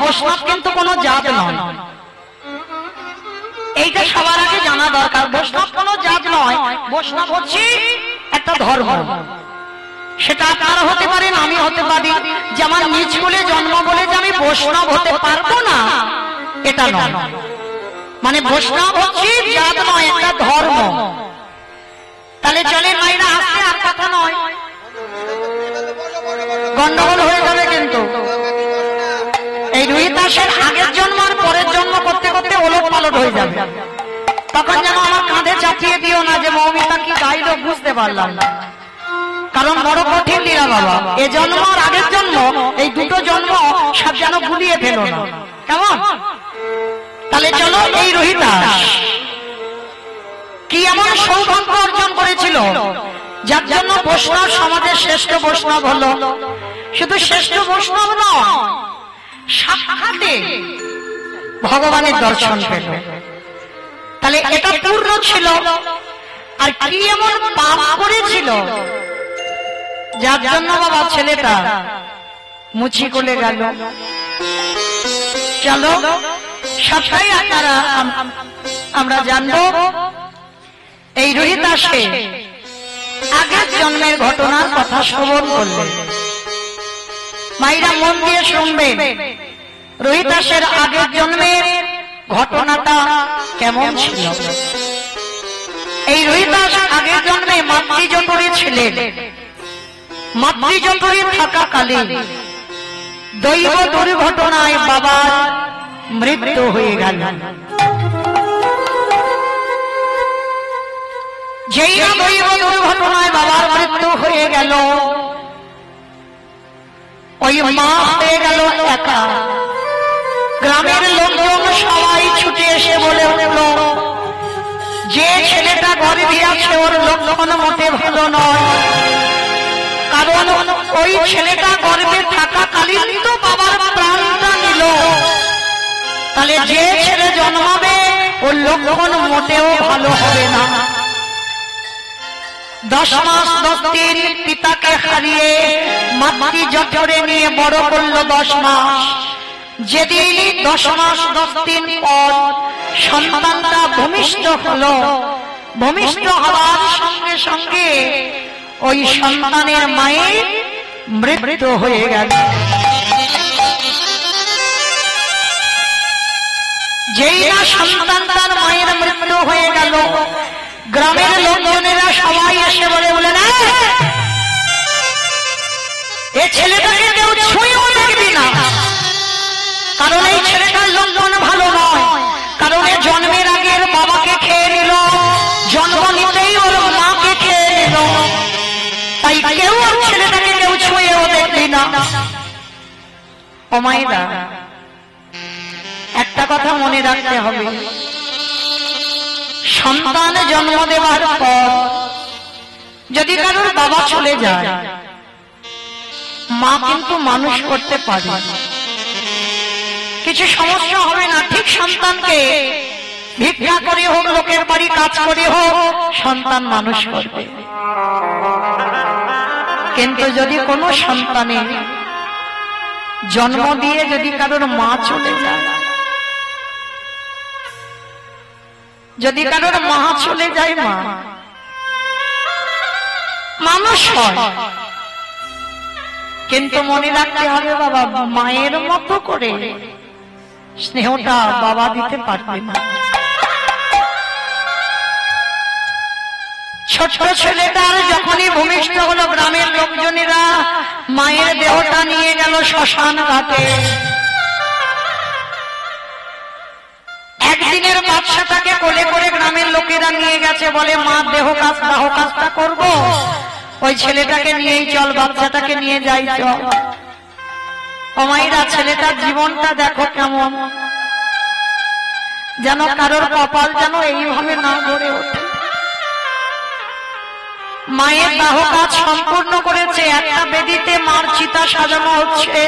বৈষ্ণব কিন্তু কোনো জাত নয়, এইটা সবার আগে জানা দরকার। বৈষ্ণব কোনো জাত নয়, বৈষ্ণব হচ্ছে একটা ধর্ম। সেটা আপনারা হতে পারেন, আমি হতে পারি। যে আমার নিজ কুলে জন্ম বলে যে আমি বৈষ্ণব হতে পারবো না, এটা নয়। মানে বৈষ্ণব হচ্ছে জাত নয়, একটা ধর্ম। তাহলে চলে মায়েরা আসতে, আর কথা নয়, গন্ডগোল হয়ে যাবে কিন্তু। এই রোহিতাসের আগের জন্ম আর পরের জন্ম করতে করতে ওলট পালট হয়ে যাবে। তখন যেন আমার কাঁধে চাপিয়ে দিও না যে মৌমিতা কি গাইল, বুঝতে পারলাম না। কারণ বড় কঠিন লীলা বাবা, এ জন্ম আর আগের জন্ম, এই দুটো জন্ম সব যেন ভুলিয়ে ফেলো না, কেমন? তাহলে চলো, এই রোহিতাস কি এমন সৌভাগ্য অর্জন করেছিল যার জন্য বৈষ্ণব সমাজের শ্রেষ্ঠ বৈষ্ণব হলো। শুধু শ্রেষ্ঠ বৈষ্ণব নয়, সাক্ষাতে ভগবানের দর্শন পেল। তাহলে এটা পূর্ণ ছিল। আর কি এমন পাপ করেছিল যার জন্য বাবা ছেলেটা মুচি কোলে গেল। চলো সবটাই আপনারা আমরা জানবো। এই রোহিতাসে আগের জন্মের ঘটনার কথা শ্রবণ করলেন। মায়েরা মন দিয়ে শুনবেন, রোহিতাসের আগের জন্মের ঘটনাটা কেমন ছিল। এই রোহিতাস আগের জন্মে মাতৃজঠরে ছিলেন। মাতৃজঠরে থাকাকালীন দৈব দুর্ঘটনায় বাবার মৃত্যু হয়ে গেল। যেই না দৈব দুর্ঘটনায় বাবার মৃত্যু হয়ে গেল, ওই মা হয়ে গেল একা। গ্রামের লোকজন সবাই ছুটে এসে বলে উঠল, যে ছেলেটা গর্ভে আছে ওর লক্ষণ মোটে ভালো নয়। কারণ ওই ছেলেটা গর্ভে থাকাকালীন তো বাবার প্রাণটা নিল। তাহলে যে ছেলে জন্মাবে ওর লক্ষণ মোটেও ভালো হবে না। 10 মাস 10 দিন পিতাকে হারিয়ে মাতৃ জঠরে নিয়ে বড় করলো 10 মাস। যেদিন 10 মাস 10 দিন পর সন্তানটা ভূমিষ্ঠ হলো, ভূমিষ্ঠ হওয়ার সঙ্গে সঙ্গে ওই সন্তানের মায়ের মৃত্যু হয়ে গেল। যেই না সন্তানটার মায়ের মৃত্যু হয়ে গেল, গ্রামের লোকজনেরা সবাই এসে বলে না, এই ছেলেটাকে কেউ ছুঁয়েও দেখবি না। কারণ এই ছেলেটার লক্ষণ ভালো নয়। কারণ এ জন্মের আগের বাবাকে খেয়ে নিল, জন্ম নিতেই ওর মাকে খেয়ে নিল। তাই কেউ ওর ছেলেটাকে কেউ ছুঁয়েও দেখবি না। ও মায়েরা, একটা কথা মনে রাখতে হবে, সন্তান জন্ম দেওয়ার পর যদি কারোর বাবা চলে যায়, মা কিন্তু মানুষ করতে পারে, কিছু সমস্যা হবে না। ঠিক সন্তানকে ভিক্ষা করে হোক, লোকের বাড়ি কাজ করে হোক, সন্তান মানুষ করবে। কিন্তু যদি কোনো সন্তানে জন্ম দিয়ে যদি কারোর মা চলে যায়, যদি কারোর মা চলে যায়, মা মানুষ হয়। কিন্তু মনে রাখতে হবে বাবা, মায়ের মতো করে স্নেহটা বাবা দিতে পারবে না। ছোট ছেলেটার যখনই ভূমিষ্ঠ হলো, গ্রামের লোকজনেরা মায়ের দেহটা নিয়ে গেল শ্মশান ঘাটে। একদিনের বাচ্চাটাকে কোলে করে গ্রামের লোকেরা নিয়ে গেছে, বলে মা দেহ কাজটা করবো, ওই ছেলেটাকে নিয়েই চল, বাচ্চাটাকে নিয়ে যাই চল। ও মায়েরা, ছেলেটার জীবনটা দেখো কেমন, যেন কারোর কপাল যেন এইভাবে না গড়ে ওঠে। মায়ের দাহ কাজ সম্পূর্ণ করেছে। একটা বেদিতে মার চিতা সাজানো হচ্ছে,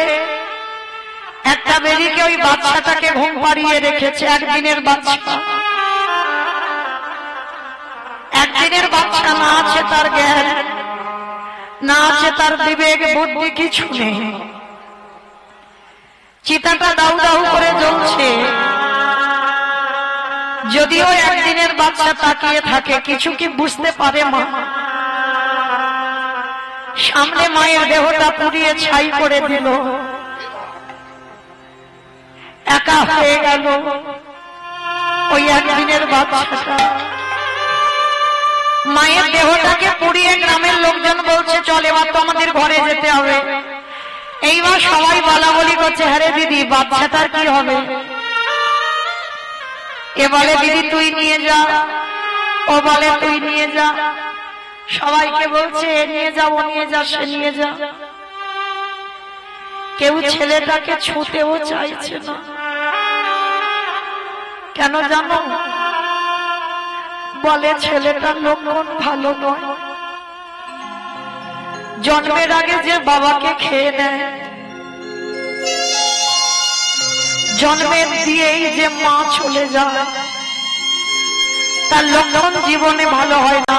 একটা বেদিকে ওই বাচ্চাটাকে ঘুম পাড়িয়ে রেখেছে। একদিনের বাচ্চা, একদিনের বাচ্চা, না আছে তার জ্ঞান, না আছে তার বিবেক বুদ্ধি, কিছু নেই। চিতাটা দাউ দাউ করে জ্বলছে। যদিও একদিনের বাচ্চা তাকিয়ে থাকে, কিছু কি বুঝতে পারে মা? সামনে মায়ের দেহটা পুড়িয়ে ছাই করে দিল, একা হয়ে গেল ওই একদিনের বাচ্চাটা। মায়ের দেহটাকে পুড়িয়ে গ্রামের লোকজন বলছে চল এবার তো আমাদের ঘরে যেতে হবে। এইবার সবাই বলা বলি করছে, হ্যাঁ দিদি বাচ্চাটার কি হবে? এ বলে দিদি তুই নিয়ে যা, ও বলে তুই নিয়ে যা, সবাইকে বলছে এ নিয়ে যা, ও নিয়ে যা, সে নিয়ে যা। কেউ ছেলেটাকে ছুঁতেও চাইছে না। কেন জানো? বলে ছেলেটার লক্ষণ ভালো নয়। জন্মের আগে যে বাবাকে খেয়ে নেয়, জন্মের দিয়েই যে মা চলে যায়, তার লক্ষণ জীবনে ভালো হয় না।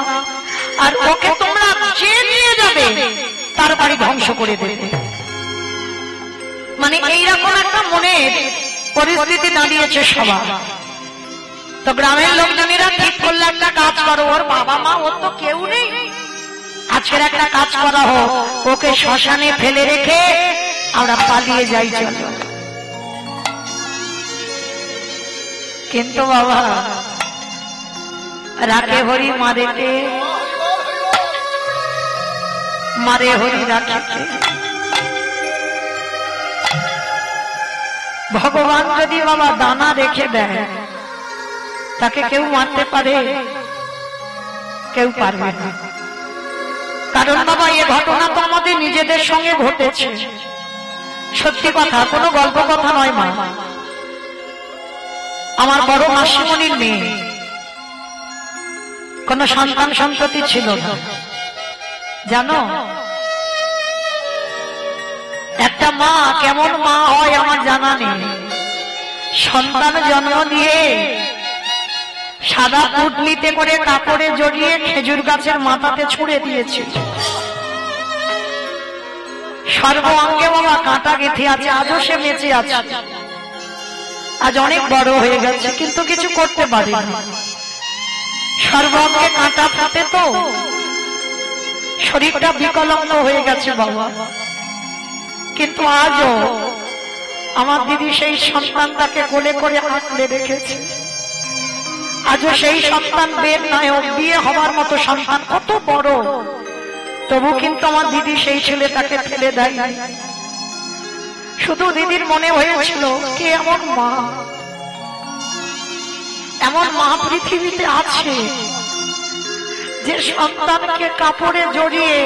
আর ওকে তোমরা যে নিয়ে যাবে তার বাড়ি ধ্বংস করে দেবে। মানে এইরকম একটা মনের পরিস্থিতি দাঁড়িয়েছে সবার। তো গ্রামের লোকজনেরা ঠিক করলে একটা কাজ করো, ওর বাবা মা ওর তো কেউ নেই, আজকের একটা কাজ করা হোক, ওকে শ্মশানে ফেলে রেখে আমরা পালিয়ে যাই চলো। কিন্তু বাবা রাখে হরি মারে কে, মারে হরি রাখে কে? ভগবান যদি বাবা দানা রেখে দেয়, তাকে কেউ মারতে পারে? কেউ পারবে না। কারণ বাবা এ ঘটনা তো আমাদের নিজেদের সঙ্গে ঘটেছে, সত্যি কথা, কোনো গল্প কথা নয় মা। আমার বড় মাসিমণির মেয়ে, কোন সন্তান সন্ততি ছিল না, জানো? একটা মা কেমন মা হয় আমার জানা নেই। সন্তান জন্ম দিয়ে সাদা পুটলিতে করে কাপড়ে জড়িয়ে খেজুর গাছের মাথাতে ছুঁড়ে দিয়েছে। সর্বাঙ্গে বাবা কাঁটা গেঁথে আছে, আজও সে বেঁচে আছে। আজ অনেক বড় হয়ে গেছে, কিন্তু কিছু করতে পারে না। সর্বাঙ্গে কাঁটা ফাটে তো শরীরটা বিকলাঙ্গ হয়ে গেছে বাবা। কিন্তু আজও আমার দিদি সেই সন্তানটাকে কোলে করে আঁকড়ে রেখেছে। আজও সেই সন্তান বের নায়ক, বিয়ে হবার মতো সন্তান, কত বড়, তবু কিন্তু আমার দিদি সেই ছেলেটাকে ফেলে দেয়। শুধু দিদির মনে হয়েছিল কে এমন মা, এমন মা পৃথিবীতে আছে যে সন্তানকে কাপড়ে জড়িয়ে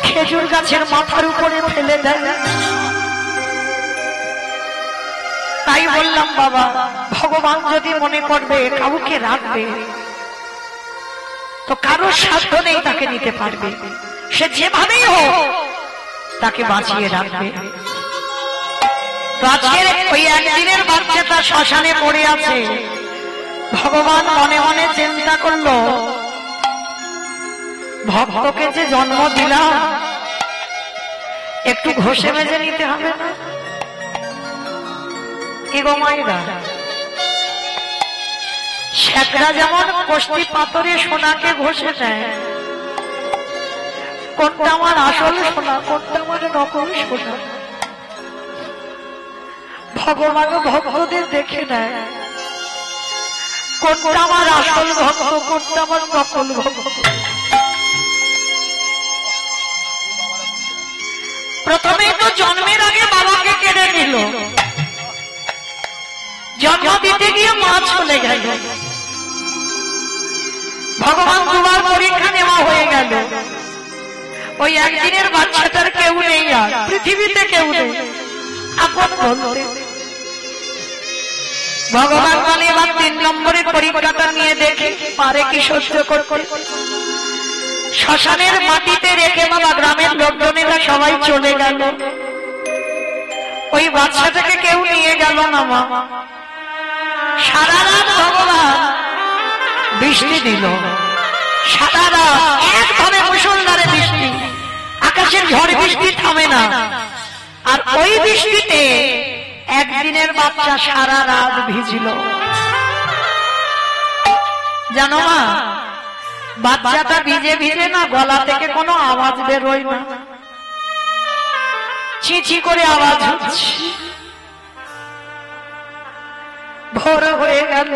খেজুর গাছের মাথার উপরে ফেলে দেয়। তাই বললাম বাবা, ভগবান যদি মনে করবে কাউকে রাখবে, তো কারোর সাধ্য নেই তাকে নিতে পারবে। সে যেভাবেই হোক তাকে বাঁচিয়ে রাখবে। তো আজকের ওই একদিনের বাচ্চাটা শ্মশানে পড়ে আছে। ভগবান মনে মনে চিন্তা করলো, ভক্তকে যে জন্ম দিলাম একটু ঘষে মেজে নিতে হবে না? কি গো মায়েরা, শেখরা যেমন কষ্টি পাথরে সোনাকে ঘষে নেয়, কোনটা আমার আসল সোনা, কোনটা আমার নকল সোনা, ভগবান ভক্তদের দেখে নেয় কোনটা আমার আসল ভক্ত, কোনটা আমার নকল ভক্ত। প্রথমে তো জন্মের আগে বাবাকে কেড়ে নিল, জন্ম দিতে গিয়ে মা চলে গেল। ভগবান দুবার পরীক্ষা নেওয়া হয়ে গেল। ওই একদিনের বাচ্চাটার কেউ নেই, আর পৃথিবীতে কেউ নেই আপন বলতে। ভগবান বলে এবার 3 নম্বরের পরীক্ষাটা নিয়ে দেখে পারে কি সহ্য করতে। শ্মশানের মাটিতে রেখে বাবা গ্রামের লোকজনেরা সবাই চলে গেল। ওই বাচ্চাটাকে কেউ নিয়ে গেল না মা। সারা রাত ভগবান বৃষ্টি দিল, সারা রাত একভাবে মুষলধারে বৃষ্টি, আকাশের ঝড় বৃষ্টি থামে না। আর ওই বৃষ্টিতে একদিনের বাচ্চা সারা রাত ভিজল। জানো মা, বাচ্চাটা ভিজে ভিজে না গলা থেকে কোনো আওয়াজ বেরোয় না, চিচি করে আওয়াজ হচ্ছে। ভোর হয়ে গেল,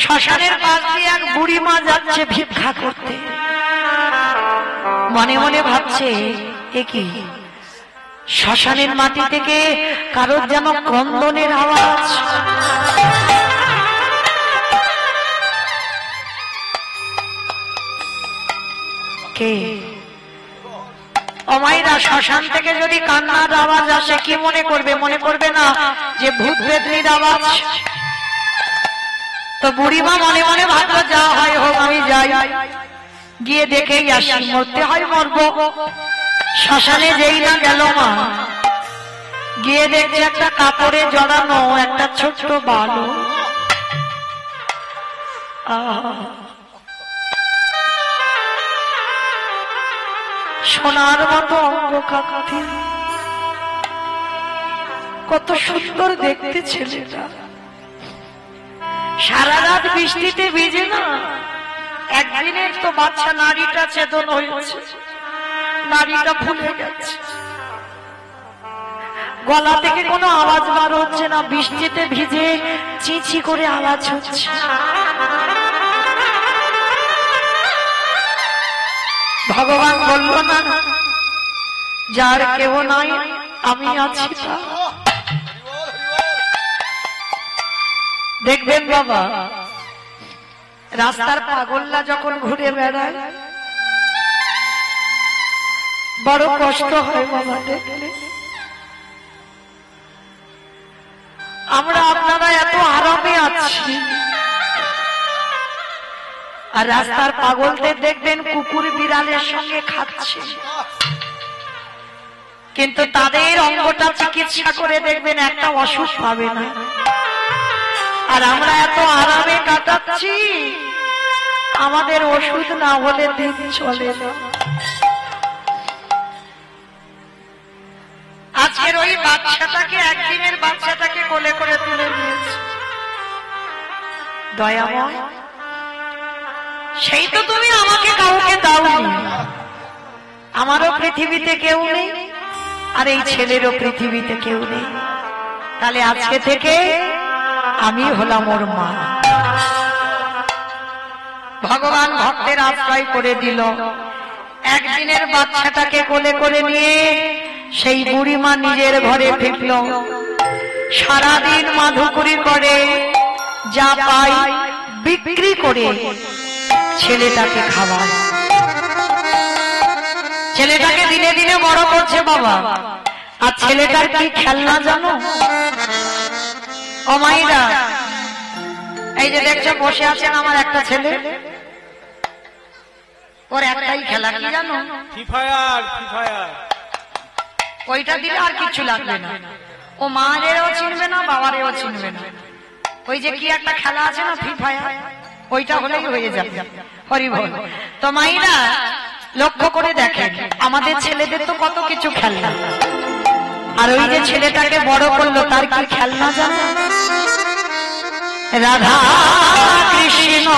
শ্মশানের পাশ দিয়ে এক বুড়ি মা যাচ্ছে ভিক্ষা করতে। মনে মনে ভাবছে, এ কি, শ্মশানের মাটি থেকে কারোর যেন ক্রন্দনের আওয়াজ। কে? অমাইরা, শ্মশান থেকে যদি কান্নার আওয়াজ আসে কি মনে করবে? মনে করবে না যে ভূত বেদনির আওয়াজ? তো বুড়িমা মনে মনে ভাবলো, যা হয় হোক, আমি যাই, গিয়ে দেখেই আসি, মরতে হয় মরবো। শ্মশানে যেই না গেল মা, গিয়ে দেখছে একটা কাপড়ে জড়ানো একটা ছোট্ট বালক। সোনার মতো অঙ্গ কাঁথি, কত সুন্দর দেখতে ছেলেটা। সারা রাত বৃষ্টিতে ভিজে না, একদিনের তো বাচ্চা, নারীটা চেতন হয়েছে, নারীটা ভুলে গেছে, গলা থেকে কোনো আওয়াজ বার হচ্ছে না, বৃষ্টিতে ভিজে চিচি করে আওয়াজ হচ্ছে। ভগবান বলল, না, যার কেউ নাই আমি আছি। দেখবেন বাবা, রাস্তার পাগলরা যখন ঘুরে বেড়ায় বড় কষ্ট হয় বাবা দেখলে। আমরা আপনারা এত আরামে আছি, আর রাস্তার পাগলদের দেখবেন কুকুর বিড়ালের সঙ্গে খাচ্ছে, কিন্তু তাদের অঙ্গটা চিকিৎসা করে দেখবেন একটা অসুখ পাবে না। আর আমরা এত আরামে কাটাচ্ছি, আমাদের ওষুধ না হলে দিন চলে না। আজকের ওই বাচ্চাটাকে, একদিনের বাচ্চাটাকে কোলে করে তুলে নিয়েছে দয়াময়। সেই তো তুমি আমাকে কাউকে দাওনি, আমারও পৃথিবীতে কেউ নেই, আর এই ছেলেরও পৃথিবীতে কেউ নেই, তাহলে আজকে থেকে আমি হলাম ওর মা। ভগবান ভক্তের আশ্রয় করে দিল। একদিনের বাচ্চাটাকে কোলে করে নিয়ে সেই বুড়িমা নিজের ঘরে ফিরল। সারাদিন মাধুকরি করে, যা পাই বিক্রি করে ছেলেটাকে খাওয়ায়, ছেলেটাকে দিনে দিনে বড় করছে বাবা। আর ছেলেটার কি খেলনা জানো? অমাইরা, এই যে দেখছো বসে আছেন আমার একটা ছেলে, ওর একটাই খেলা, কি জানো? Free fire. ওইটা দিলে আর কিছু লাগবে না, ও মায়েরও চিনবে না, বাবারেও চিনবে না। ওই যে কি একটা খেলা আছে না, ফ্রি ফায়ার, ওইটা হলেই হয়ে যাবে। হরি বল। তো মাইরা লক্ষ্য করে দেখেন, আমাদের ছেলেদের তো কত কিছু খেলনা, আর ওই যে ছেলেটাকে বড় করলো তার কি খেলনা জানো? রাধা কৃষ্ণ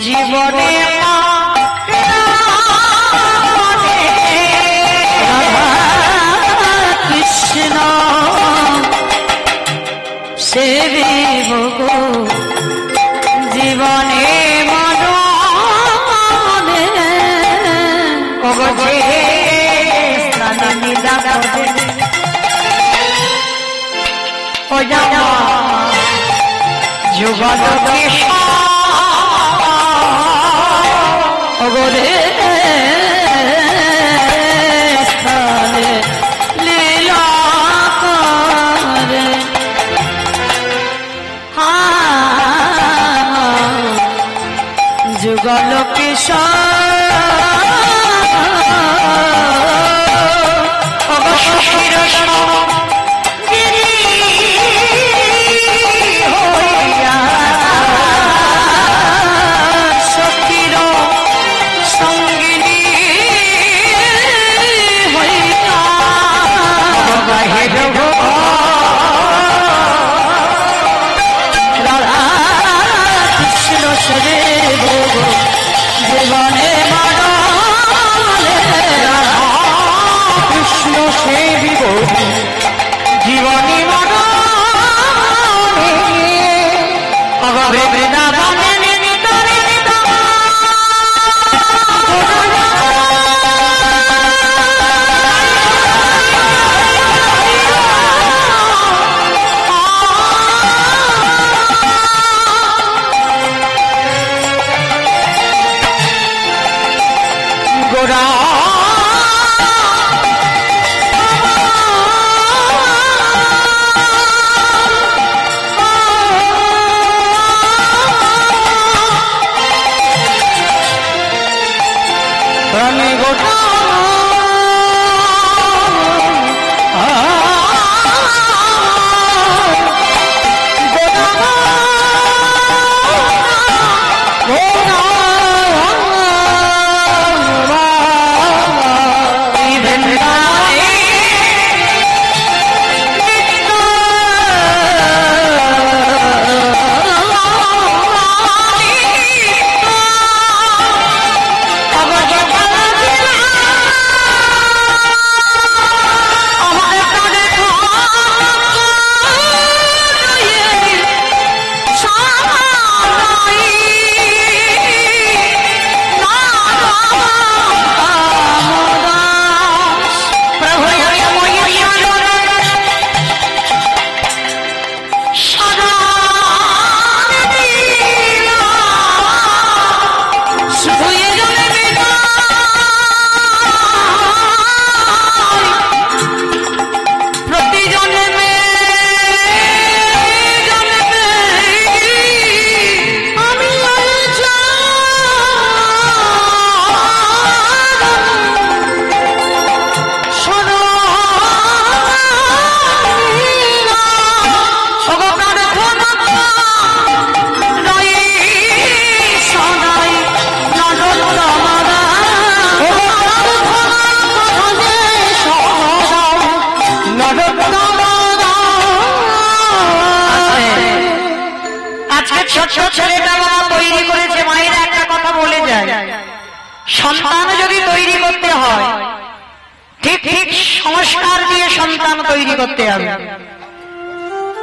জীবনে কৃষ্ণ সেবিব জীবনে যুগল অগরে লীলা করে যুগল কিশোর অবশির গিরি হইয়া ছোট্ট ছেলেটা বাবা তৈরি করেছে। মায়েরা একটা কথা বলে যায়, সন্তান যদি তৈরি করতে হয় ঠিক ঠিক সংস্কার দিয়ে সন্তান তৈরি করতে হবে।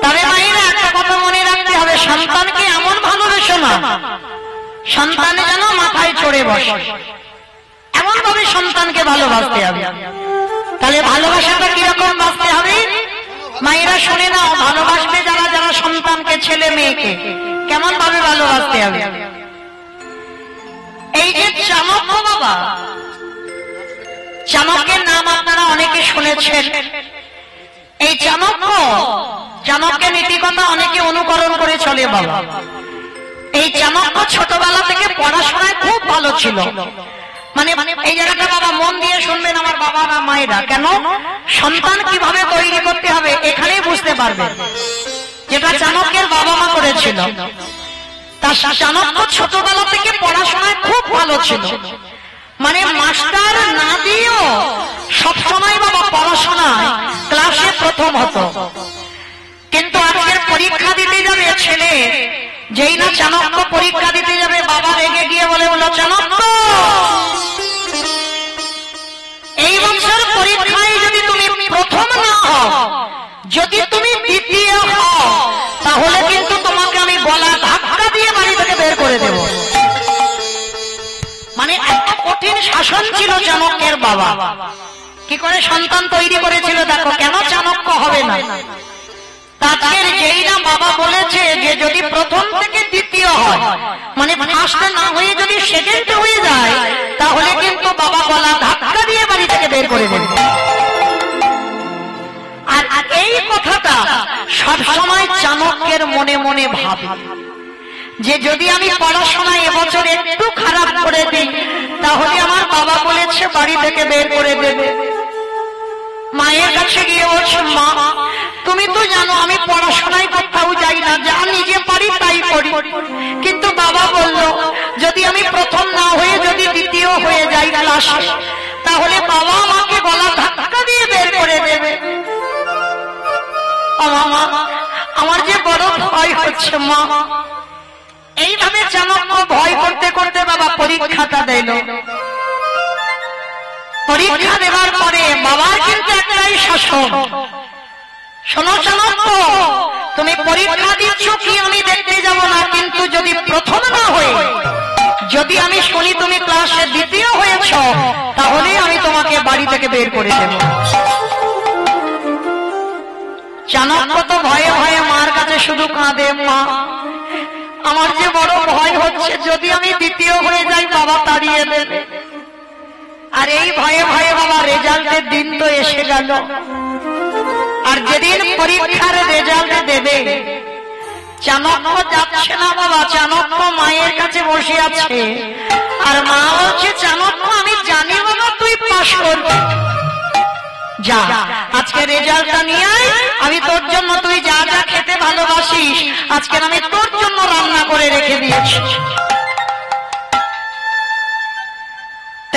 তবে মায়েরা একটা কথা মনে রাখতে হবে, সন্তানকে এমন ভালোবেসো না সন্তান যেন মাথায় চড়ে বসে, এমন ভাবে সন্তানকে ভালোবাসতে হবে। তাহলে ভালোবাসাটা কিরকম বাঁচতে হবে মায়েরা শুনে নাও। ভালোবাসবে যারা যারা সন্তানকে, ছেলে মেয়েকে কেমন ভাবে ভালোবাসতে হবে। এই যে চাণক্য বাবা, চাণক্যের নাম আপনারা অনেকে শুনেছেন। এই চাণক্যের নীতিকথা অনেকে অনুকরণ করে চলে বাবা। এই চাণক্য ছোটবেলা থেকে পড়াশোনায় খুব ভালো ছিল। মানে এই জায়গাটা বাবা মন দিয়ে শুনবেন আমার বাবারা মায়েরা, কেন সন্তান কিভাবে তৈরি করতে হবে এখানেই বুঝতে পারবে, যেটা চাণক্যের বাবা মা করেছিল। তার চাণক্য ছোটবেলা থেকে পড়াশোনায় খুব ভালো ছিল। মানে মাস্টার না দিয়েও সবসময় বাবা পড়াশোনায় ক্লাসে প্রথম হতো। কিন্তু আজকের পরীক্ষা দিতে যাবে ছেলে, যেই না চাণক্য পরীক্ষা দিতে যাবে বাবা রেগে গিয়ে বলে, বলো চাণক্য এই বছর পরীক্ষায় যদি তুমি প্রথম না হও, যদি তুমি দ্বিতীয় হও, তাহলে কিন্তু তোমাকে আমি গলা ধাক্কা দিয়ে বাড়ি থেকে বের করে দেব। মানে এত কঠিন শাসন ছিল চাণক্যের বাবা। কি করে সন্তান তৈরি করেছিল দেখো, কেন চাণক্য হবে না। তাদের যেই না বাবা বলেছে যে যদি প্রথম থেকে দ্বিতীয় হয়, মানে ফার্স্ট না হয়ে যদি সেকেন্ড হয়ে যায়, তাহলে কিন্তু বাবা গলা ধাক্কা দিয়ে বাড়ি থেকে বের করে দেবে। আর এই কথাটা সবসময় চাণক্যের মনে মনে ভাবে যে যদি আমি পড়াশোনায় এবছর একটু খারাপ করে দিই, তাহলে আমার বাবা বলেছে বাড়ি থেকে বের করে দেবে। মায়ের কাছে গিয়ে বলছে, মা তুমি তো জানো আমি পড়াশোনায় কোথাও যাই না, যা নিজে পারি তাই করি। কিন্তু বাবা বলল যদি আমি প্রথম না হয়ে যদি দ্বিতীয় হয়ে যাই ক্লাসে, তাহলে বাবা আমাকে গলা ধাক্কা দিয়ে বের করে দেবে। মা আমার যে বড় ভয় হচ্ছে মা। এইভাবে চাণক্য ভয় করতে করতে বাবা পরীক্ষাটা দিল। পরীক্ষা দেওয়ার পরে বাবার কিন্তু একটাই শাসন, শোনো চাণক্য তুমি পরীক্ষা দিচ্ছ কি আমি দেখতে যাব না, কিন্তু যদি প্রথম না হয়ে যদি আমি শুনি তুমি ক্লাসে দ্বিতীয় হয়েছ, তাহলে আমি তোমাকে বাড়ি থেকে বের করে দেব। চাণক্য তো ভয়ে ভয়ে মার কাছে শুধু কাঁদে, মা আমার যে বড় ভয় হচ্ছে যদি আমি দ্বিতীয় হয়ে যাই বাবা তাড়িয়ে দেবে। আর এই ভয়ে ভয়ে বাবা রেজাল্টের দিন তো এসে গেল। আর যেদিন পরীক্ষার রেজাল্ট দেবে চাণক্য যাচ্ছে না বাবা, চাণক্য মায়ের কাছে বসে আছে। আর মা বলছে চাণক্য আমি জানি বাবা তুই পাস করবি, যা আজকে রেজাল্টটা নিয়ে আয়, আমি তোর জন্য তুই যা যা খেতে ভালোবাসিস আজকে আমি তোর জন্য রান্না করে রেখে দিয়েছি।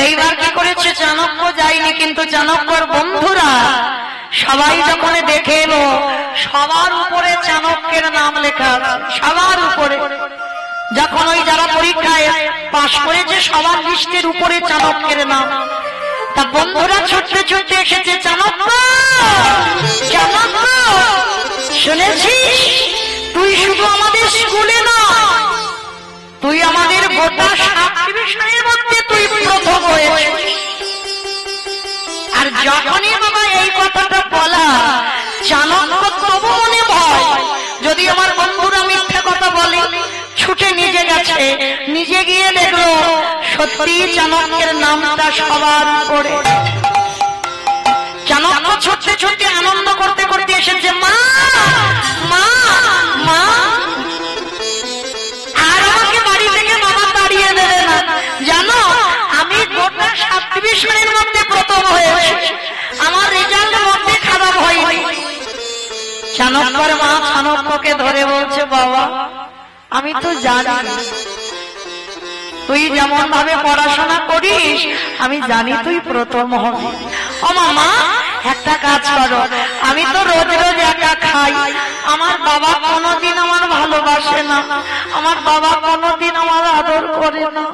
এইবার কি করেছে চাণক্য যায়নি, কিন্তু চাণক্যর বন্ধুরা সবাই যখন দেখে এলো সবার উপরে চাণক্যের নাম লেখা, সবার উপরে। যখন ওই যারা পরীক্ষায় পাশ করেছে সবার লিস্টের উপরে চাণক্যের নাম, তা বন্ধুরা ছুটতে ছুটতে এসেছে, চাণক্য চাণক্য শুনেছিস তুই শুধু আমাদের স্কুলে না, তুই আমাদের গোটা 7 বিষয়ের মধ্যে তুই প্রথম হয়েছিস। আর যখনই বাবা এই কথাটা বলা, চাণক্য তবু মনে ভয় যদি আমার বন্ধুরা মিথ্যে কথা বলে, ছুটে নিজে গেছে। নিজে গিয়ে দেখলো সত্যি চাণক্যের নামটা সবার উপরে। চাণক্য ছুটতে ছুটতে আনন্দ করতে করতে এসেছে, মা মা মা আর আমাকে বাড়ি থেকে বাবা তাড়িয়ে দেবে না, জানো আমি গোটা 7 বিষয়ের মধ্যে প্রথম হয়েছি, আমার রেজাল্ট মধ্যে খারাপ হয়নি। চাণক্যর মা চাণক্যকে ধরে বলছে, বাবা আমি তো জানি তুই যেমন ভাবে পড়াশোনা করিস, আমি জানি তুই প্রথম হবি। ও মামা একটা কাজ করো, আমি তো রোজ রোজ একা খাই, আমার বাবা কোনোদিন আমার ভালোবাসে না, আমার আমার বাবা কোনোদিন আমার আদর করে না,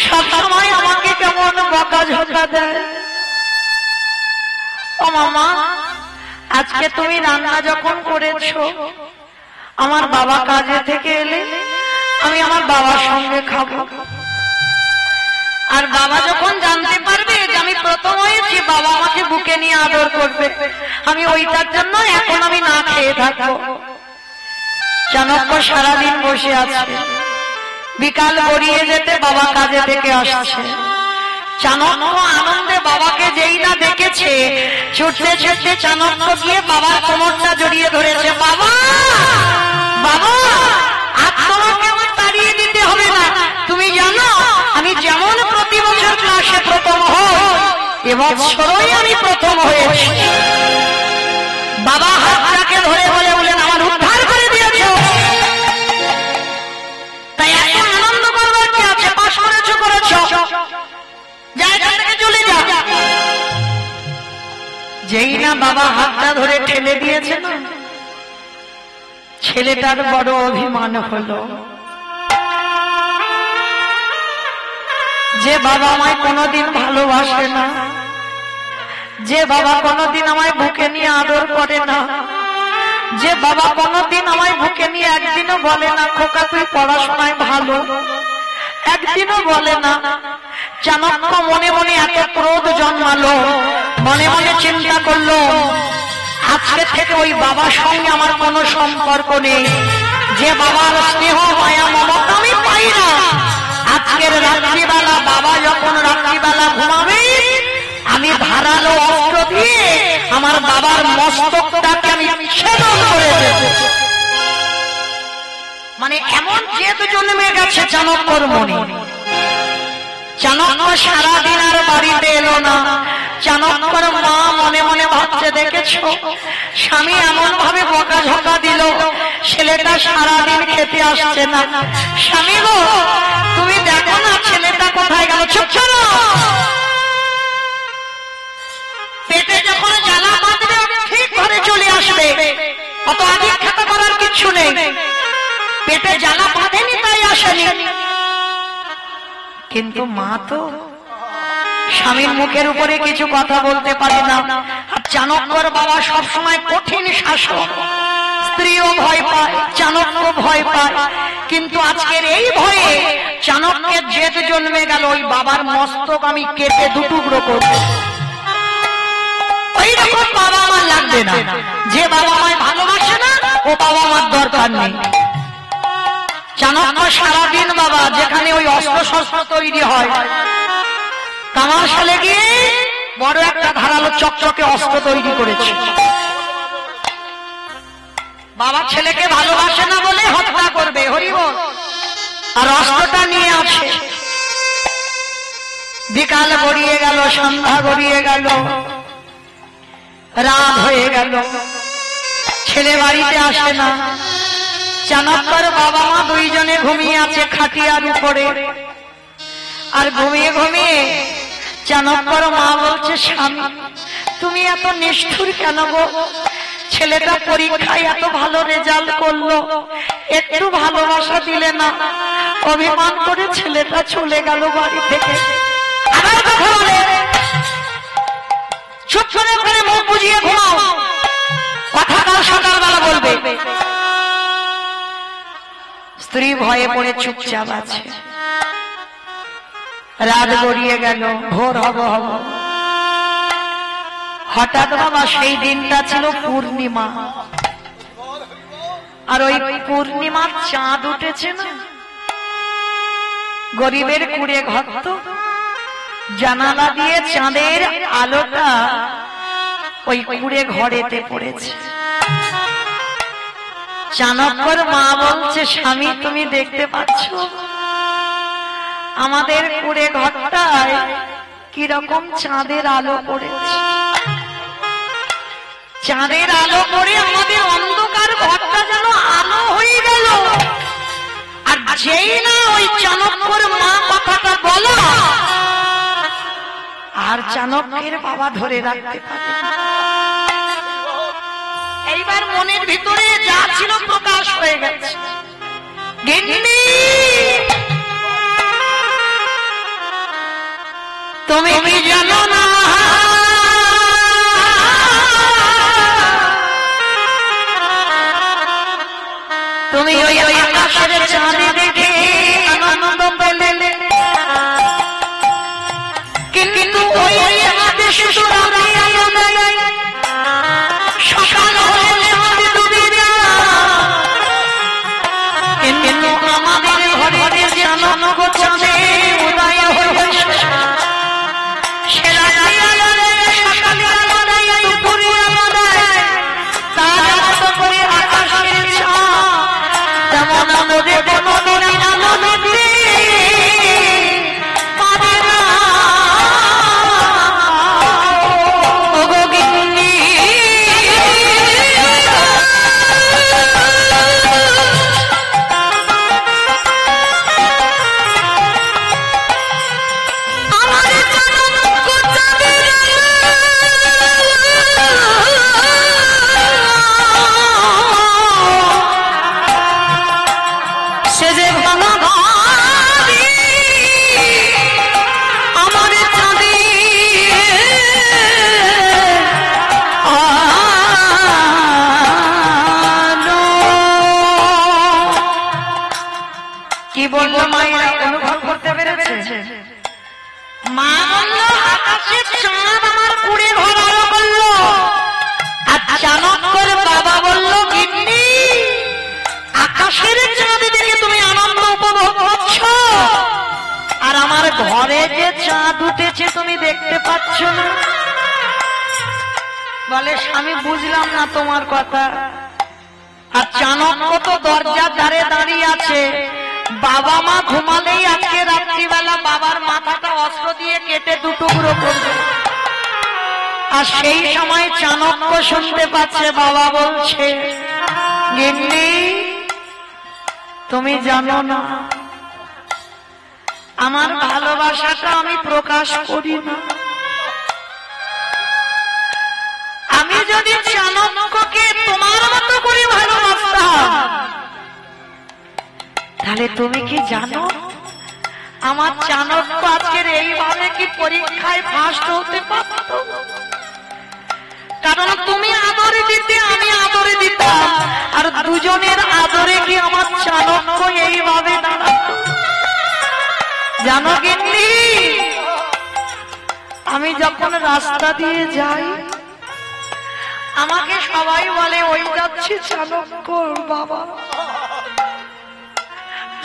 সবসময় আমাকে কেমন বকাঝকা দেয়। ও মামা, আজকে তুমি রান্না যখন করেছো, আমার বাবা কাজে থেকে এলে আমি আমার বাবার সঙ্গে খাবো। আর বাবা যখন জানতে পারবে যে আমি প্রথম হয়েছি, বাবা আমাকে বুকে নিয়ে আদর করবে, আমি ওইটার জন্য এখন আমি না খেয়ে থাকবো। চাণক্য সারাদিন বসে আছে, বিকাল গড়িয়ে যেতে বাবা কাজে থেকে আসছে। চাণক্য আনন্দে বাবাকে যেই না দেখেছে, ছুটতে ছুটতে চাণক্য গিয়ে বাবার কোমরটা জড়িয়ে ধরেছে। বাবা, বাবা, আজ তোমাকে আমার তাড়িয়ে দিতে হবে না। তুমি জানো আমি যেমন প্রতি বছর ক্লাসে প্রথম হই, এবছরই আমি প্রথম হয়েছি। বাবা হাতটাকে ধরে বলে বলেন, আমার উদ্ধার করে দিয়েছ, তাই এত আনন্দ করবার কি আছে? পাশ করেছ করেছ, জায়গা থেকে চলে যা। যেই না বাবা হাতটা ধরে ঠেলে দিয়েছে না, ছেলেটার বড় অভিমান হলো যে বাবা আমায় কোনোদিন ভালোবাসে না, যে বাবা কোনোদিন আমায় বুকে নিয়ে আদর করে না, যে বাবা কোনোদিন আমায় বুকে নিয়ে একদিনও বলে না খোকা তুই পড়াশোনায় ভালো, একদিনও বলে না। চাণক্য মনে মনে এত ক্রোধ জন্মালো, মনে মনে চিন্তা করলো আজকে থেকে ওই বাবার সঙ্গে আমার কোনো সম্পর্ক নেই। যে বাবার স্নেহ মায়া মমতা আমি পাই না, আজকের রাত্রিবেলা বাবা যখন রাত্রিবেলা ঘুমাবে, আমি ধারালো অস্ত্র দিয়ে আমার বাবার মস্তকটাকে আমি ছেদন করে দেব। মানে এমন জেদ জন্মে গেছে চাণক্যর মনে। চাণক্য সারাদিন আর বাড়িতে এলো না। চাণক্যর মা মনে মনে ভাবছে, দেখেছো স্বামী এমন ভাবে বকাঝকা দিল, ছেলেটা সারাদিন খেতে আসছে না। স্বামী গো, তুমি দেখো না ছেলেটা কোথায় গেল। চুপ করো, পেটে যখন জ্বালা বাঁধবে ঠিক ঘরে চলে আসবে, অত আগে খেতে করার কিছু নেই। পেটে জ্বালা বাঁধেনি তাই আসেনি। কিন্তু মা তো স্বামীর মুখের উপরে কিছু কথা বলতে পারে না। আর চাণক্যর বাবা সবসময় কঠিন শাসক, স্ত্রীও ভয় পায়, চাণক্য ভয় পায়। কিন্তু আজকের এই ভয়ে চাণক্যের জেদ জন্মে গেল, ওই বাবার মস্তক আমি কেটে দুটুকরো করব। ওইরকম বাবা আমার লাগবে না। যে বাবা আমায় ভালোবাসে না, ও বাবা আমার দরকার নেই। চাণক্য সারাদিন বাবা যেখানে ওই অস্ত্র শস্ত্র তৈরি হয়, কামারশালে গিয়ে বড় একটা ধারালো চকচকে অস্ত্র তৈরি করেছে। বাবা ছেলেকে ভালোবাসে না বলে হত্যা করবে, হরিবল, আর অস্ত্রটা নিয়ে আছে। বিকাল গড়িয়ে গেল, সন্ধ্যা গড়িয়ে গেল, রাত হয়ে গেল, ছেলে বাড়িতে আসে না। চাণক্যর বাবা মা দুইজনে ঘুমিয়ে আছে খাটিয়ার উপরে। আর ঘুমিয়ে ঘুমিয়ে চাণক্যর মা বলছে, স্বামী তুমি এত নিষ্ঠুর কেন গো? ছেলেটা পরীক্ষায় এত ভালো রেজাল্ট করলো, একটু ভালোবাসা দিলে না, অভিমান করে ছেলেটা চলে গেল বাড়ি থেকে। আবার কথা বলে, চুপ করে করে মুখ বুঝিয়ে ঘুমাও, কথা কাল সকালবেলা বলবে। স্ত্রী ভয়ে পড়ে চুপচাপ আছে। রাত গড়িয়ে গেল, ভোর হব হব। হঠাৎ বাবা সেই দিনটা ছিল পূর্ণিমা, আর ওই পূর্ণিমার চাঁদ উঠেছে না। গরিবের কুড়ে ঘর তো, জানালা দিয়ে চাঁদের আলোটা ওই কুড়ে ঘরেতে পড়েছে। চাণক্যর মা বলছে, স্বামী তুমি দেখতে পাচ্ছ আমাদের কুড়ে ঘরটায় কিরকম চাঁদের আলো পড়েছে। চাঁদের আলো পড়ে আমাদের অন্ধকার ঘরটা যেন আলো হয়ে গেল। আর যেই না ওই চাণক্যর মা কথাটা বলা, আর চাণক্যের বাবা ধরে রাখতে পারে। এইবার মনের ভিতরে যা ছিল প্রকাশ প্রকাশ হয়ে গেছে। গিন্নি তুমি কি জানো না তুমি ওই আকাশের চাঁদ দেখে আনন্দ পেলে, কিন্তু ওই চাঁদে শুধু রাতে আলো দেয়, সকাল হলে চাঁদ ডুবে যায়। কিন্তু আমাদের ঘরে জানো গো চাঁদে উদয় হয়েছে, সে রাতে আলো দেয়, সকালে আলো দেয়, দুপুরে আলো দেয়, তার মতো করে আকাশের চাঁদ তেমন আমাদের কোনদিন আলো দিতে পারে না। ওগো গিন্নি সে যে ভাঙা ঘরে আমার চাঁদে আলো। কি বললো মায়েরা অনুভব করতে পেরেছে? মা বলল আকাশের চাঁদ আমার কুড়ে ঘর আলো করলো। আর চানক করে বাবা বলল গিন্নি আকাশের চাঁদ দেখে তুমি আনন্দ উপভোগ করছো, আর আমার ঘরে যে চাঁদ উঠেছে তুমি দেখতে পাচ্ছ না। বলে স্বামী বুঝলাম না তোমার কথা। আর চাণক্য তো দরজার ধারে দাঁড়িয়ে আছে, বাবা মা ঘুমালেই আজকে রাত্রিবেলা বাবার মাথাটা অস্ত্র দিয়ে কেটে দুটুকরো করবে। আর সেই সময় চাণক্য শুনতে পাচ্ছে বাবা বলছে গিন্নি তুমি জানো না আমার ভালোবাসাটা আমি প্রকাশ করি না। আমি যদি চাণক্যকে তোমার মতো করে ভালোবাসতাম তাহলে তুমি কি জানো আমার চাণক্য আজকের এইভাবে কি পরীক্ষায় ফার্স্ট হতে পারত? কারণ তুমি আদরে দিতে আমি আদরে দিতাম, আর দুজনের আদরে কি আমার চাণক্য এইভাবে দাঁড়াতো? জানো গিন্নি আমি যখন রাস্তা দিয়ে যাই আমাকে সবাই বলে ওই যাচ্ছে চাণক্য বাবা।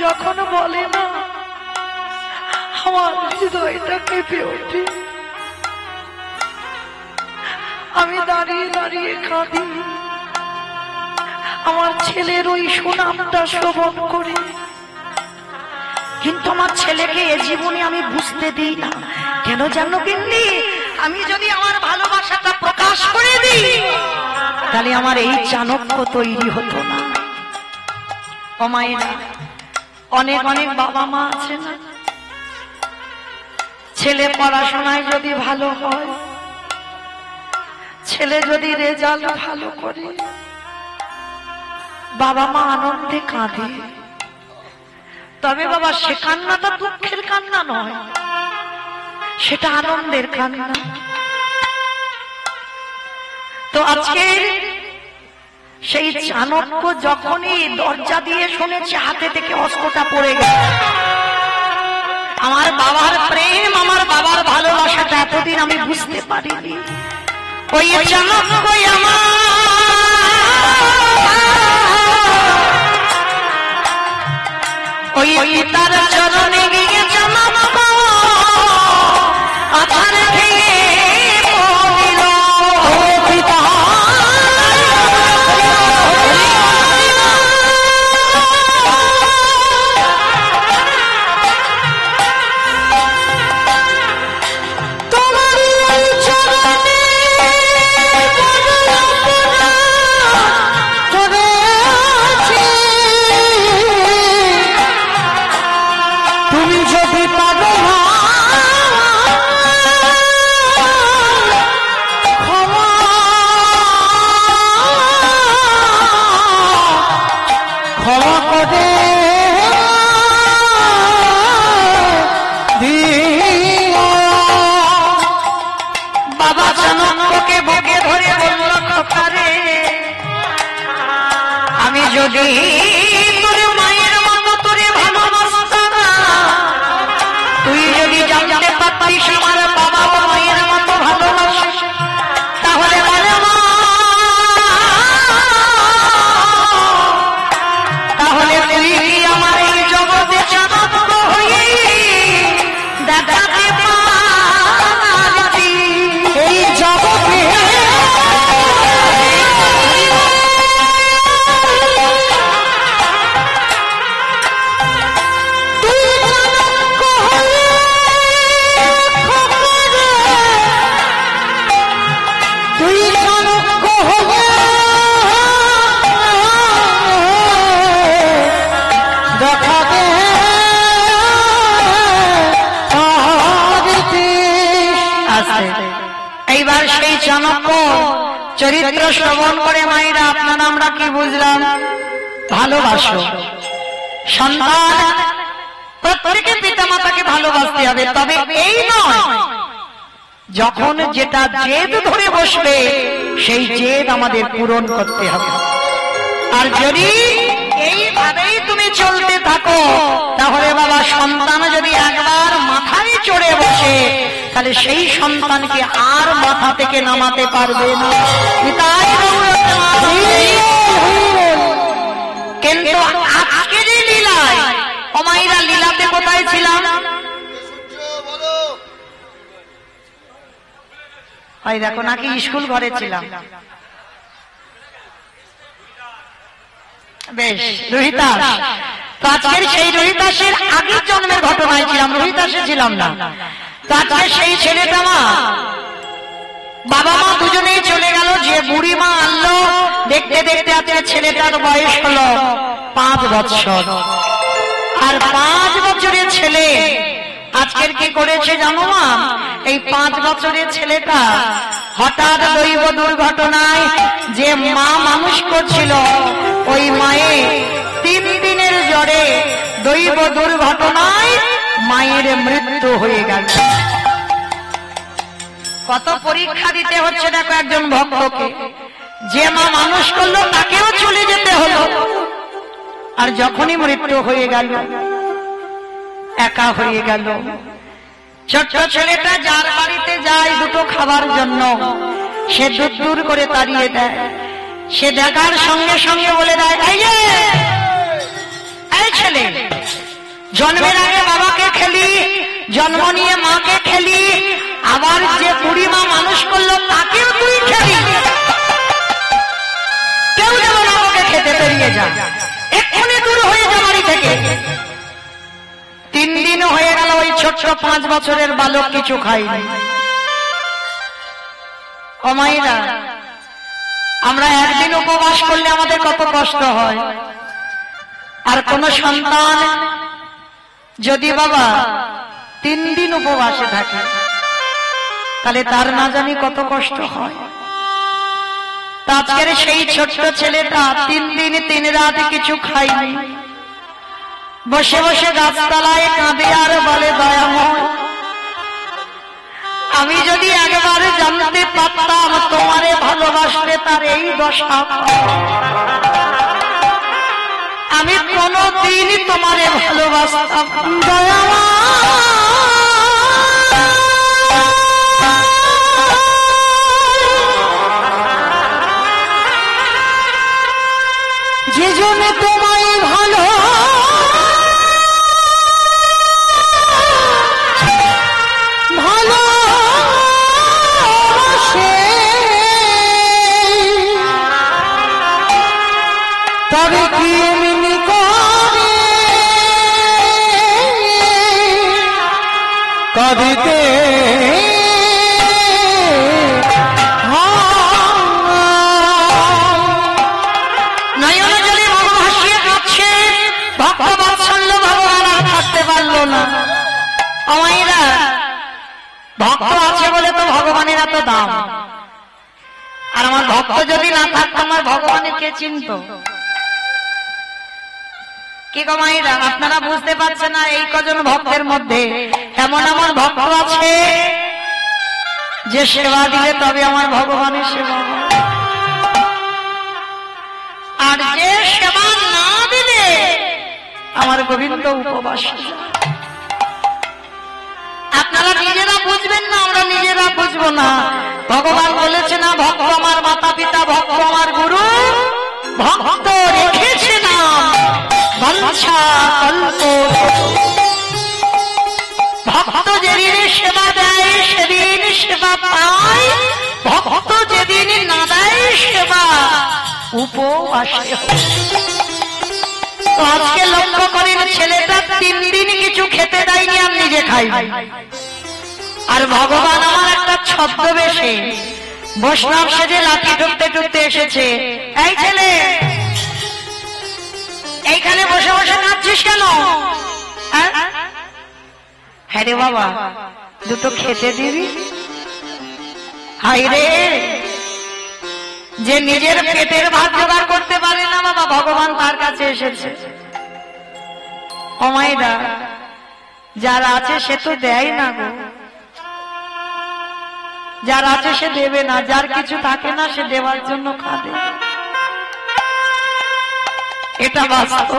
যখন বলে না আমার হৃদয়টা কেঁপে ওঠে, আমি দাঁড়িয়ে দাঁড়িয়ে কাঁদি। আমার ছেলের ওই সুনামটা শ্রবণ করে, কিন্তু আমার ছেলেকে এ জীবনে আমি বুঝতে দিই না। কেন জানো গিন্নি? আমি যদি আমার ভালোবাসাটা প্রকাশ করে দিই তাহলে আমার এই চাণক্য তৈরি হতো না। ও মায়েরা, অনেক অনেক বাবা মা আছে না, ছেলে পড়াশোনায় যদি ভালো হয়, ছেলে যদি রেজাল্ট ভালো করে, বাবা মা আনন্দে কাঁদে। তবে বাবা সে কান্নাটা দুঃখের কান্না নয়, সেটা আনন্দের কান্না। তো আজকে সেই চাণক্য যখনই দরজা দিয়ে শুনেছে হাতে থেকে অস্ত্রটা পড়ে গেছে, আমার বাবার প্রেম আমার বাবার ভালোবাসাটা এতদিন আমি বুঝতে পারিনি। ওই চাণক্য আমার ওই তার চরণে গিয়ে চাণক্য আধার ভেঙে পড়িল। যদি তোরে মায়ের মতো তোরে ভালোবাসতাম, তুই যদি জানতে পারতিস আমার বাবা মায়ের মতো ভালোবাসে, তাহলে বলে মা, তাহলে তুই কি আমার এই জগতে চাঁদ হয়ে দেখাতে পারতি? এই জগতে এইবার সেই চাণক্য চরিত্র শ্রবণ করে মায়েরা আপনারা আমরা কি বুঝলাম? ভালোবাসো সন্তান, প্রত্যেকে পিতা মাতাকে ভালোবাসতে হবে, তবে এই নয় যখন যেটা জেদ ধরে বসবে সেই জেদ আমাদের পূরণ করতে হবে। আর যদি এইভাবেই তুমি চলতে থাকো, তাহলে বাবা সন্তান যদি একবার মাথায় চড়ে বসে, তাহলে সেই সন্তানকে আর মাথা থেকে নামাতে পারবে না। কিন্তু আজকের লীলায় অমাইরা লীলাতে কোথায় ছিলাম? হয় দেখো নাকি স্কুল ঘরে ছিলাম। বেশ, রোহিতাস। তো আজকের সেই রোহিতাসের আগের জন্মের ঘটনায় ছিলাম, রোহিতাসে ছিলাম না। তো আজকে সেই ছেলেটা মা বাবা মা দুজনেই চলে গেল, যে বুড়ি মা আনলো, দেখতে দেখতে আজকে ছেলেটার বয়স হলো 5 বছর। আর 5 বছরের ছেলে আজকের কি করেছে জানো মা? এই 5 বছরের ছেলেটা হঠাৎ দৈব দুর্ঘটনায় যে মা মানুষ করছিল, ওই মায়ে 3 দিনের জ্বরে দৈব দুর্ঘটনায় মায়ের মৃত্যু হয়ে গেল। কত পরীক্ষা দিতে হচ্ছে দেখো একজন ভক্তকে। যে মা মানুষ করলো তাকেও চলে যেতে হলো, আর যখনই মৃত্যু হয়ে গেল একা হয়ে গেল। ছোট্ট ছেলেটা যার বাড়িতে যায় দুটো খাবার জন্য, সে দূর দূর করে তাড়িয়ে দেয়। সে দেখার সঙ্গে সঙ্গে বলে দেয়, এই ছেলে, জন্মের আগে বাবাকে খেলি, জন্ম নিয়ে মাকে খেলি, আবার যে বুড়ি মা মানুষ করলো তাকেও তুই খেলি। কেউ যেন বাবাকে খেতে বেরিয়ে যা, এক্ষুনি দূর হয়ে যা বাড়ি থেকে। 3 দিন হয়ে গেল, ওই ছোট্ট 5 বছরের বালক কিছু খায়নি। ও মায়েরা, আমরা একদিন উপবাস করলে আমাদের কত কষ্ট হয়, আর কোন সন্তান যদি বাবা 3 দিন উপবাসে থাকে, তাহলে তার না জানি কত কষ্ট হয়। আজকের সেই ছোট্ট ছেলেটা 3 দিন 3 রাত কিছু খায়নি, বসে বসে গাছতলায় কাঁদে আর বলে, দয়াময়, আমি যদি একবার জানতে পারতাম তোমারে ভালোবাসলে তার এই দশা, আমি কোনদিনই তোমারে ভালোবাসতাম। দয়াময়, যে জন্য তোমায় ভালো ভালোবাসে, তবে কি এমনি করে কবিতে ভক্ত আছে বলে তো ভগবানের এত দাম। আর আমার ভক্ত যদি না থাকতো, আমার ভগবানের কে চিনত? কি গো মায়েরা, আপনারা বুঝতে পারছেন না? এই কজন ভক্তের মধ্যে এমন এমন ভক্ত আছে যে সেবা দিলে তবে আমার ভগবানের সেবা, আর যে সেবা আমার গোবিন্দ উপবাস। আপনারা নিজেরা বুঝবেন না, আমরা নিজেরা বুঝবো না। ভগবান বলেছে না, ভক্ত আমার মাতা পিতা, ভক্ত আমার গুরু, ভক্ত রেখেছে না বাঞ্ছা কল্প। ভক্ত যেদিন সেবা দেয় সেদিন সেবা পায়, ভক্ত যেদিন না দেয় সেবা উপবাসে। তো আজকে লক্ষ্য করেন, ছেলেটা 3 দিন কিছু খেতে দেয়নি, আমি নিজে খাই। আর ভগবান আমার একটা ছদ্মবেশে বৈষ্ণব সেজে লাঠি ঠুকতে ঠুকতে এসেছে। এই ছেলে, এইখানে বসে বসে কাঁদছিস কেন? হ্যাঁ রে বাবা, দুটো খেতে দিবি। হাই রে, যে নিজের পেটের ভাত জোগাড় করতে পারে না বাবা, ভগবান তার কাছে এসেছে। ও মাইরা, যার আছে সে তো দেয় না গো, যার আছে সে দেবে না, যার কিছু থাকে না সে দেওয়ার জন্য কাঁদে। এটা বাস্তব।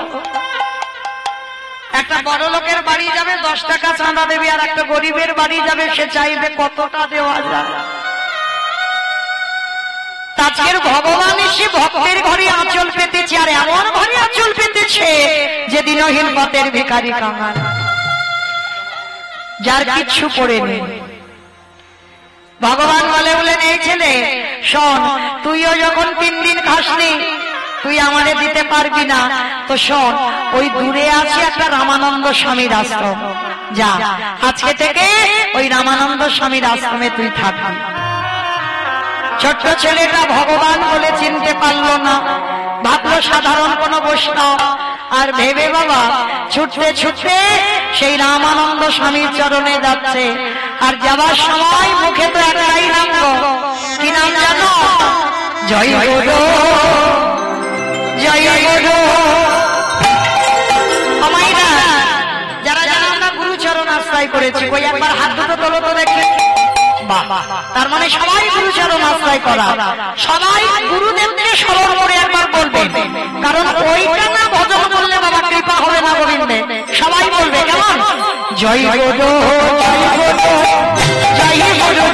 একটা বড় লোকের বাড়ি যাবে 10 টাকা চাঁদা দেবে, আর একটা গরিবের বাড়ি যাবে সে চাইবে কতটা দেওয়া যায়। আজকের ভগবান এসে ভক্তের ঘরে আঁচল পেতেছে, আর এমন ঘরে আঁচল পেতেছে যে দিনহীন পথের ভিখারি কাঙাল, যার কিচ্ছু পড়ে নেই। ভগবান বলেন, এই ছেলে শোন, তুইও যখন 3 দিন খাসনি, তুই আমারে দিতে পারবি না, তো শোন, ওই দূরে আছে একটা রামানন্দ স্বামীর আশ্রম, যা আজকে থেকে ওই রামানন্দ স্বামীর আশ্রমে তুই থাকবি। ছোট্ট ছেলেটা ভগবান বলে চিনতে পারলো না, ভাবলো সাধারণ কোন বৈষ্ণব, আর ভেবে বাবা ছুটতে ছুটতে সেই রামানন্দ স্বামীর চরণে যাচ্ছে। আর যাবার সময় মুখে তো একটাই নাম, কি নাম জানো? জয় গুরু, জয় গুরু। আমাইরা যারা যারা আমরা গুরুচরণ আশ্রয় করেছি, কই একবার হাত দুটো তোলো তো দেখি। তার মানে সবাই গুরুচরণ আশ্রয় করা, সবাই গুরুদেবকে স্মরণ করে একবার বলবে, কারণ ওইটা না ভজন করলে বাবা কৃপা হবে না গোবিন্দে। সবাই বলবে কেমন? জয় গুরু, জয় গুরু, জয় গুরু,